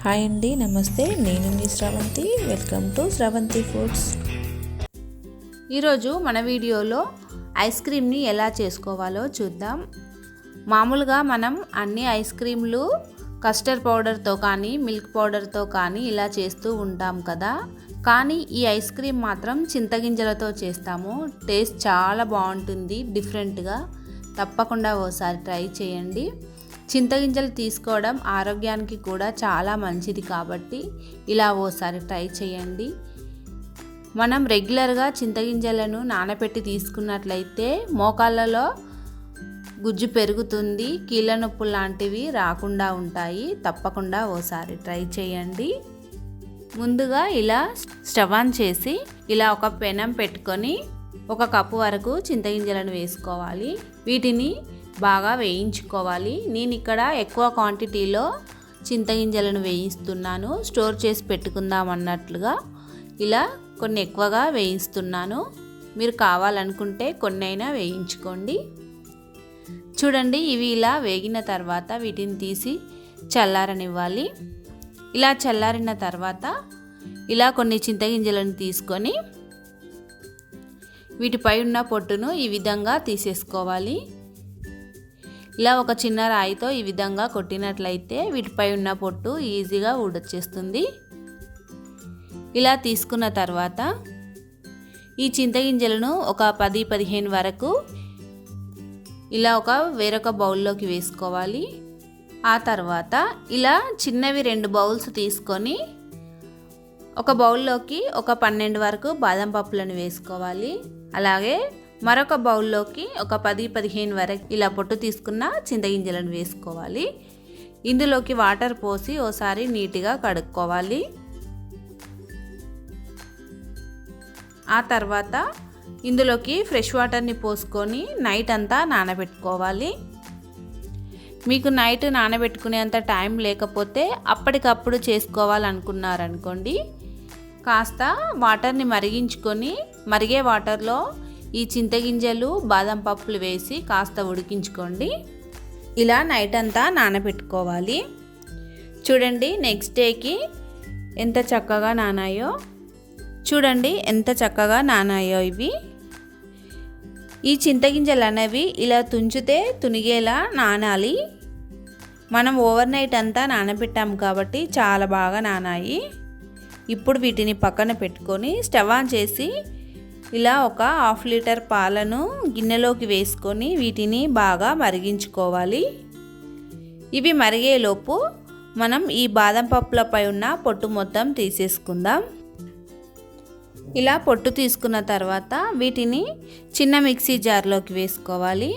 Hi అండి, నమస్తే. నేను మీ Sravanthi. Welcome to Sravanthi foods. ఈరోజు మన వీడియోలో ఐస్ క్రీమ్ని ఎలా చేసుకోవాలో చూద్దాం. మామూలుగా మనం అన్ని ఐస్ క్రీమ్లు కస్టర్డ్ పౌడర్తో కానీ మిల్క్ పౌడర్తో కానీ ఇలా చేస్తూ ఉంటాం కదా. కానీ ఈ ఐస్ క్రీమ్ మాత్రం చింతగింజలతో చేస్తాము. టేస్ట్ చాలా బాగుంటుంది, డిఫరెంట్గా. తప్పకుండా ఓసారి ట్రై చేయండి. చింతగింజలు తీసుకోవడం ఆరోగ్యానికి కూడా చాలా మంచిది కాబట్టి ఇలా ఓసారి ట్రై చేయండి. మనం రెగ్యులర్గా చింతగింజలను నానబెట్టి తీసుకున్నట్లయితే మోకాళ్ళలో గుజ్జు పెరుగుతుంది, కీళ్ళ నొప్పులు లాంటివి రాకుండా ఉంటాయి. తప్పకుండా ఓసారి ట్రై చేయండి. ముందుగా ఇలా స్టవ్ ఆన్ చేసి ఇలా ఒక పెనం పెట్టుకొని 1 కప్పు వరకు చింతగింజలను వేసుకోవాలి. వీటిని బాగా వేయించుకోవాలి. నేను ఇక్కడ ఎక్కువ క్వాంటిటీలో చింతగింజలను వేయిస్తున్నాను. స్టోర్ చేసి పెట్టుకుందాం అన్నట్లుగా ఇలా కొన్ని ఎక్కువగా వేయిస్తున్నాను. మీరు కావాలనుకుంటే కొన్నైనా వేయించుకోండి. చూడండి, ఇవి ఇలా వేగిన తర్వాత వీటిని తీసి చల్లారనివ్వాలి. ఇలా చల్లారిన తర్వాత ఇలా కొన్ని చింతగింజలను తీసుకొని వీటిపై ఉన్న పొట్టును ఈ విధంగా తీసేసుకోవాలి. ఇలా ఒక చిన్న రాయితో ఈ విధంగా కొట్టినట్లయితే వీటిపై ఉన్న పొట్టు ఈజీగా ఊడొచ్చేస్తుంది. ఇలా తీసుకున్న తర్వాత ఈ చింతగింజలను ఒక 10-15 వరకు ఇలా వేరొక బౌల్లోకి వేసుకోవాలి. ఆ తర్వాత ఇలా చిన్నవి 2 బౌల్స్ తీసుకొని ఒక బౌల్లోకి ఒక 12 వరకు బాదం పప్పులను వేసుకోవాలి. అలాగే మరొక బౌల్లోకి ఒక 10-15 వరకు ఇలా పొట్టు తీసుకున్న చింతగింజలను వేసుకోవాలి. ఇందులోకి వాటర్ పోసి ఓసారి నీట్గా కడుక్కోవాలి. ఆ తర్వాత ఇందులోకి ఫ్రెష్ వాటర్ని పోసుకొని నైట్ అంతా నానబెట్టుకోవాలి. మీకు నైట్ నానబెట్టుకునేంత టైం లేకపోతే అప్పటికప్పుడు చేసుకోవాలనుకున్నారనుకోండి, కాస్త వాటర్ని మరిగించుకొని మరిగే వాటర్లో ఈ చింతగింజలు బాదం పప్పులు వేసి కాస్త ఉడికించుకోండి. ఇలా నైట్ అంతా నానబెట్టుకోవాలి. చూడండి, నెక్స్ట్ డేకి ఎంత చక్కగా నానాయో. చూడండి ఎంత చక్కగా నానాయో ఇవి. ఈ చింతగింజలు అనేవి ఇలా తుంచితే తునిగేలా నానాలి. మనం ఓవర్ నైట్ అంతా నానబెట్టాము కాబట్టి చాలా బాగా నానాయి. ఇప్పుడు వీటిని పక్కన పెట్టుకొని స్టవ్ ఆన్ చేసి ఇలా ఒక 1/2 లీటర్ పాలను గిన్నెలోకి వేసుకొని వీటిని బాగా మరిగించుకోవాలి. ఇవి మరిగేలోపు మనం ఈ బాదం పప్పులపై ఉన్న పొట్టు మొత్తం తీసేసుకుందాం. ఇలా పొట్టు తీసుకున్న తర్వాత వీటిని చిన్న మిక్సీ జార్లోకి వేసుకోవాలి.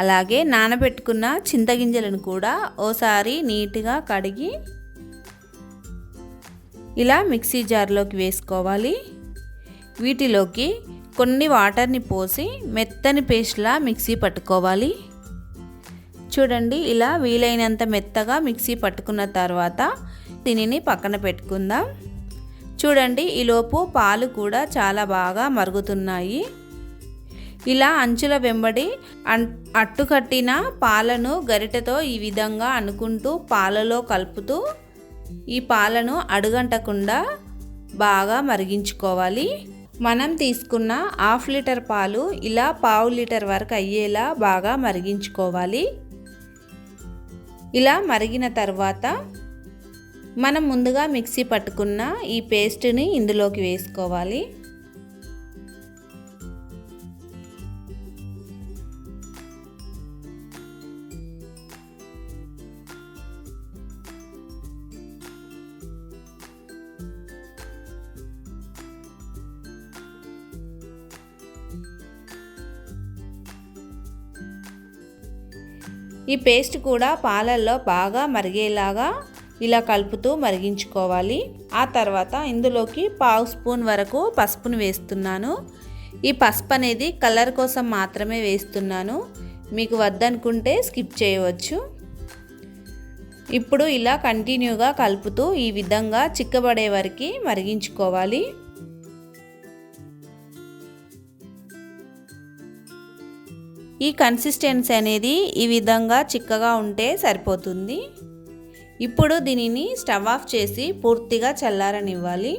అలాగే నానబెట్టుకున్న చింతగింజలను కూడా ఓసారి నీట్గా కడిగి ఇలా మిక్సీ జార్లోకి వేసుకోవాలి. వీటిలోకి కొన్ని వాటర్ని పోసి మెత్తని పేస్ట్లా మిక్సీ పట్టుకోవాలి. చూడండి, ఇలా వీలైనంత మెత్తగా మిక్సీ పట్టుకున్న తర్వాత దీనిని పక్కన పెట్టుకుందాం. చూడండి, ఈలోపు పాలు కూడా చాలా బాగా మరుగుతున్నాయి. ఇలా అంచుల వెంబడి అట్టుకట్టిన పాలను గరిటెతో ఈ విధంగా అనుకుంటూ పాలలో కలుపుతూ ఈ పాలను అడుగంటకుండా బాగా మరిగించుకోవాలి. మనం తీసుకున్న 1/2 లీటర్ పాలు ఇలా 1/4 లీటర్ వరకు అయ్యేలా బాగా మరిగించుకోవాలి. ఇలా మరిగిన తర్వాత మనం ముందుగా మిక్సీ పట్టుకున్న ఈ పేస్ట్ని ఇందులోకి వేసుకోవాలి. ఈ పేస్ట్ కూడా పాలల్లో బాగా మరిగేలాగా ఇలా కలుపుతూ మరిగించుకోవాలి. ఆ తర్వాత ఇందులోకి 1/2 స్పూన్ వరకు పసుపును వేస్తున్నాను. ఈ పసుపు అనేది కలర్ కోసం మాత్రమే వేస్తున్నాను. మీకు వద్దనుకుంటే స్కిప్ చేయవచ్చు. ఇప్పుడు ఇలా కంటిన్యూగా కలుపుతూ ఈ విధంగా చిక్కబడే వరకు మరిగించుకోవాలి. ఈ కన్సిస్టెన్సీ అనేది ఈ విధంగా చిక్కగా ఉంటే సరిపోతుంది. ఇప్పుడు దీనిని స్టవ్ ఆఫ్ చేసి పూర్తిగా చల్లారనివ్వాలి.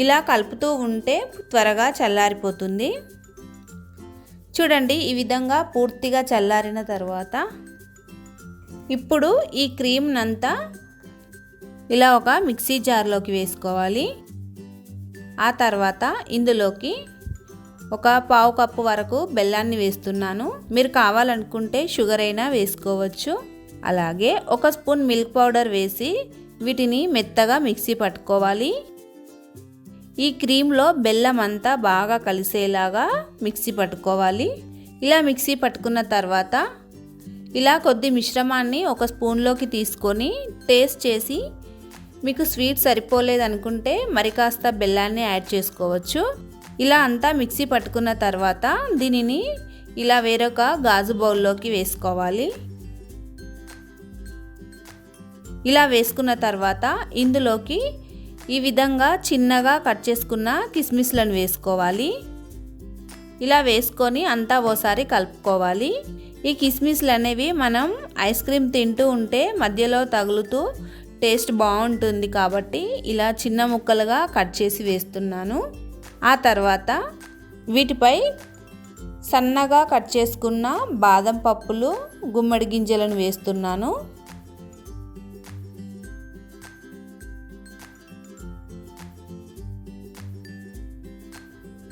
ఇలా కలుపుతూ ఉంటే త్వరగా చల్లారిపోతుంది. చూడండి, ఈ విధంగా పూర్తిగా చల్లారిన తర్వాత ఇప్పుడు ఈ క్రీమ్నంతా ఇలా ఒక మిక్సీ జార్లోకి వేసుకోవాలి. ఆ తర్వాత ఇందులోకి ఒక పావు కప్పు వరకు బెల్లాన్ని వేస్తున్నాను. మీరు కావాలనుకుంటే షుగర్ అయినా వేసుకోవచ్చు. అలాగే ఒక స్పూన్ మిల్క్ పౌడర్ వేసి వీటిని మెత్తగా మిక్సీ పట్టుకోవాలి. ఈ క్రీమ్లో బెల్లం అంతా బాగా కలిసేలాగా మిక్సీ పట్టుకోవాలి. ఇలా మిక్సీ పట్టుకున్న తర్వాత ఇలా కొద్ది మిశ్రమాన్ని ఒక స్పూన్లోకి తీసుకొని టేస్ట్ చేసి మీకు స్వీట్ సరిపోలేదనుకుంటే మరి కాస్త బెల్లాన్ని యాడ్ చేసుకోవచ్చు. ఇలా అంతా మిక్సీ పట్టుకున్న తర్వాత దీనిని ఇలా వేరొక గాజు బౌల్లోకి వేసుకోవాలి. ఇలా వేసుకున్న తర్వాత ఇందులోకి ఈ విధంగా చిన్నగా కట్ చేసుకున్న కిస్మిస్లను వేసుకోవాలి. ఇలా వేసుకొని అంతా ఓసారి కలుపుకోవాలి. ఈ కిస్మిస్లు అనేవి మనం ఐస్ క్రీమ్ తింటూ ఉంటే మధ్యలో తగులుతూ టేస్ట్ బాగుంటుంది కాబట్టి ఇలా చిన్న ముక్కలుగా కట్ చేసి వేస్తున్నాను. ఆ తర్వాత వీటిపై సన్నగా కట్ చేసుకున్న బాదం పప్పులు, గుమ్మడి గింజలను వేస్తున్నాను.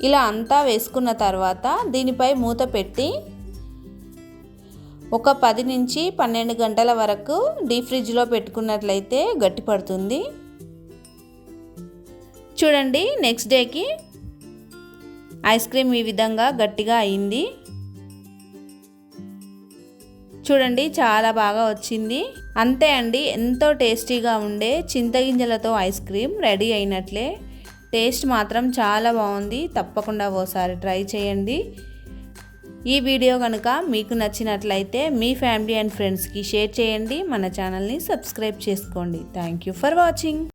ఇలా అంతా వేసుకున్న తర్వాత దీనిపై మూత పెట్టి ఒక 10 నుంచి 12 గంటల వరకు డీప్ ఫ్రిడ్జ్లో పెట్టుకున్నట్లయితే గట్టిపడుతుంది. చూడండి, నెక్స్ట్ డేకి ఐస్ క్రీమ్ ఈ విధంగా గట్టిగా అయింది. చూడండి, చాలా బాగా వచ్చింది. అంతే అండి, ఎంతో టేస్టీగా ఉండే చింతగింజలతో ఐస్ క్రీమ్ రెడీ అయినట్లే. టేస్ట్ మాత్రం చాలా బాగుంది. తప్పకుండా ఓసారి ట్రై చేయండి. ఈ వీడియో కనుక మీకు నచ్చినట్లయితే మీ ఫ్యామిలీ అండ్ ఫ్రెండ్స్కి షేర్ చేయండి. మన ఛానల్ని సబ్స్క్రైబ్ చేసుకోండి. Thank you for watching.